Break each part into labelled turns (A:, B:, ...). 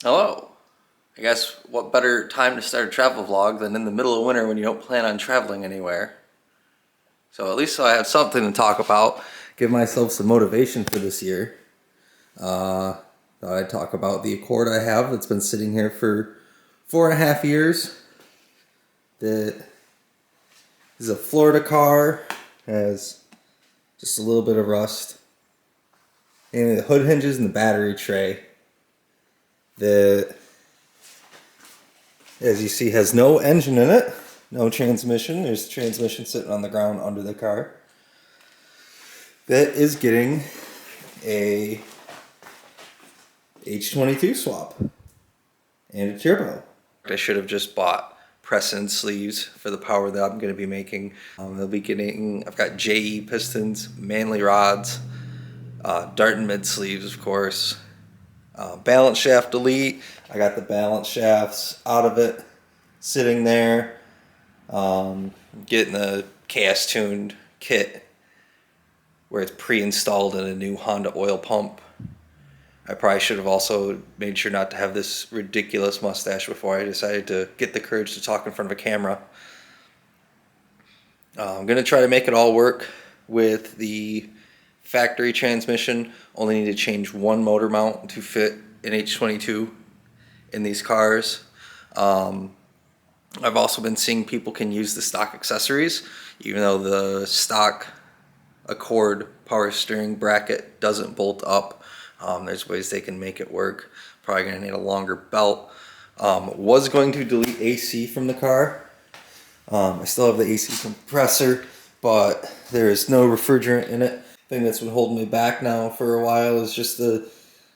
A: Hello. I guess what better time to start a travel vlog than in the middle of winter when you don't plan on traveling anywhere. So at least I have something to talk about. Give myself some motivation for this year. Thought I'd talk about the Accord I have that's been sitting here for 4.5 years. That is a Florida car, has just a little bit of rust. And the hood hinges and the battery tray that, as you see, has no engine in it, no transmission. There's the transmission sitting on the ground under the car. That is getting a H22 swap and a turbo. I should have just bought press-in sleeves for the power that I'm going to be making. They'll be getting, I've got JE pistons, Manley rods, dart and mid sleeves, of course. Balance shaft delete. I got the balance shafts out of it, sitting there. Getting the cast tuned kit where it's pre-installed in a new Honda oil pump. I probably should have also made sure not to have this ridiculous mustache before I decided to get the courage to talk in front of a camera. I'm going to try to make it all work with the factory transmission. Only need to change one motor mount to fit an H22 in these cars. I've also been seeing people can use the stock accessories, even though the stock Accord power steering bracket doesn't bolt up. There's ways they can make it work. Probably going to need a longer belt. Was going to delete AC from the car. I still have the AC compressor, but there is no refrigerant in it. The thing that's been holding me back now for a while is just the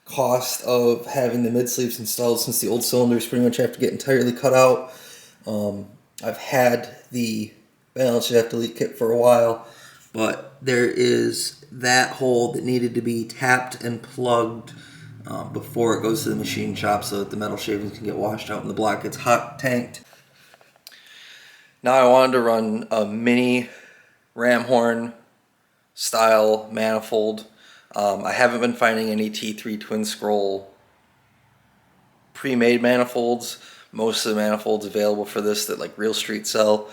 A: cost of having the mid sleeves installed, since the old cylinders pretty much have to get entirely cut out. I've had the balance shaft delete kit for a while, but there is that hole that needed to be tapped and plugged before it goes to the machine shop so that the metal shavings can get washed out and the block gets hot tanked. Now I wanted to run a mini ram horn style manifold. I haven't been finding any T3 twin scroll pre-made manifolds. Most of the manifolds available for this that like Real Street sell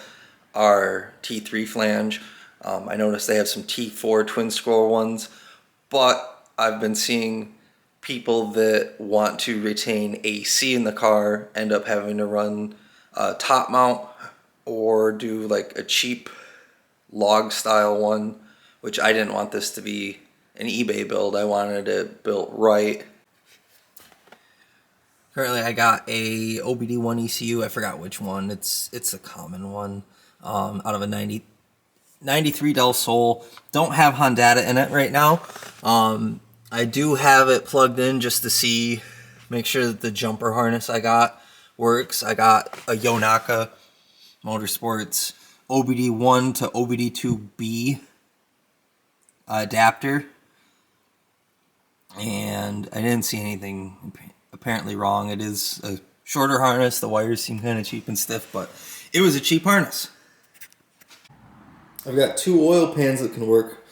A: are T3 flange. I noticed they have some T4 twin scroll ones, but I've been seeing people that want to retain AC in the car end up having to run top mount or do like a cheap log style one, which I didn't want this to be an eBay build. I wanted it built right. Currently I got a OBD1 ECU, I forgot which one, it's a common one, out of a 93 Del Sol. Don't have Hondata in it right now. I do have it plugged in just to see, make sure that the jumper harness I got works. I got a Yonaka Motorsports OBD1 to OBD2B adapter, and I didn't see anything apparently wrong. It is a shorter harness. The wires seem kind of cheap and stiff, but it was a cheap harness. I've got two oil pans that can work.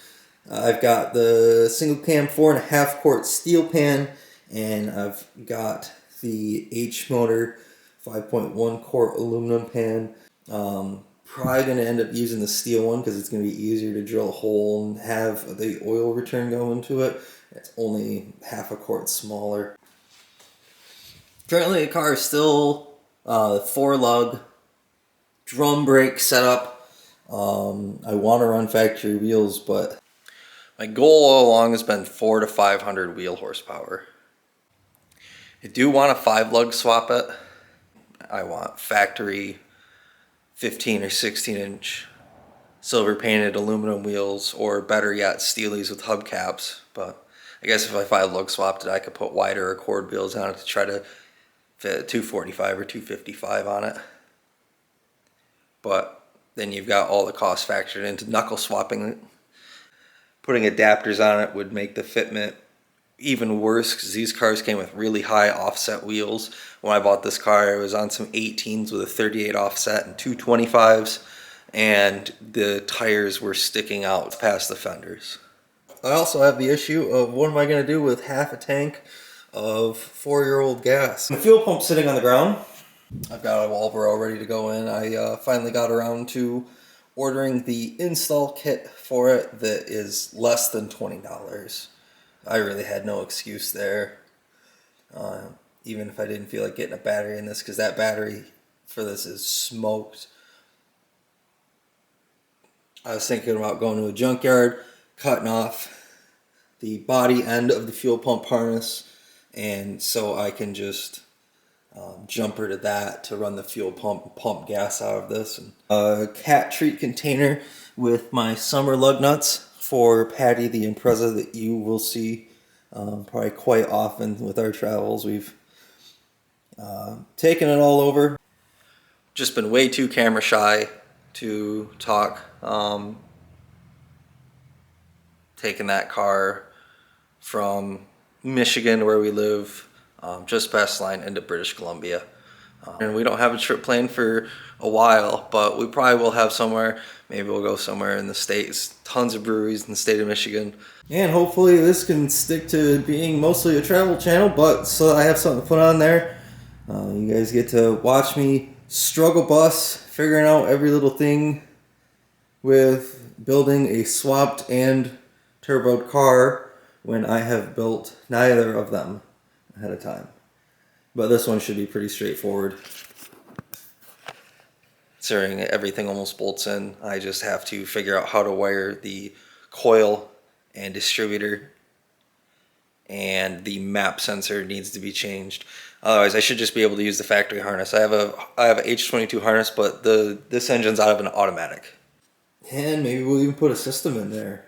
A: I've got the single cam 4.5 quart steel pan, and I've got the H motor 5.1 quart aluminum pan. Probably going to end up using the steel one because it's going to be easier to drill a hole and have the oil return go into it. It's only 1/2 quart smaller. Currently the car is still 4-lug drum brake setup. I want to run factory wheels, but my goal all along has been 400 to 500 wheel horsepower. I do want a 5-lug swap it. I want factory 15 or 16 inch silver painted aluminum wheels, or better yet, steelies with hubcaps. But I guess if I 5-lug swapped it, I could put wider Accord wheels on it to try to fit a 245 or 255 on it. But then you've got all the costs factored into knuckle swapping it. Putting adapters on it would make the fitment even worse because these cars came with really high offset wheels. When I bought this car, it was on some 18s with a 38 offset and 225s, and the tires were sticking out past the fenders. I also have the issue of what am I going to do with half a tank of 4-year-old gas. The fuel pump sitting on the ground. I've got a Walbro ready to go in. I finally got around to ordering the install kit for it that is less than $20. I really had no excuse there. Even if I didn't feel like getting a battery in this, because that battery for this is smoked. I was thinking about going to a junkyard, cutting off the body end of the fuel pump harness, and so I can just jumper to that to run the fuel pump gas out of this. And a cat treat container with my summer lug nuts for Patty the Impreza that you will see probably quite often with our travels. We've taken it all over. Just been way too camera shy to talk. Taking that car from Michigan, where we live, just past the line into British Columbia. And we don't have a trip planned for a while, but we probably will have somewhere. Maybe we'll go somewhere in the States. Tons of breweries in the state of Michigan. And hopefully this can stick to being mostly a travel channel, but so I have something to put on there. You guys get to watch me struggle bus, figuring out every little thing with building a swapped and turboed car when I have built neither of them ahead of time. But this one should be pretty straightforward. Considering everything almost bolts in, I just have to figure out how to wire the coil and distributor, and the map sensor needs to be changed. Otherwise, I should just be able to use the factory harness. I have a H22 harness, but this engine's out of an automatic. And maybe we'll even put a system in there.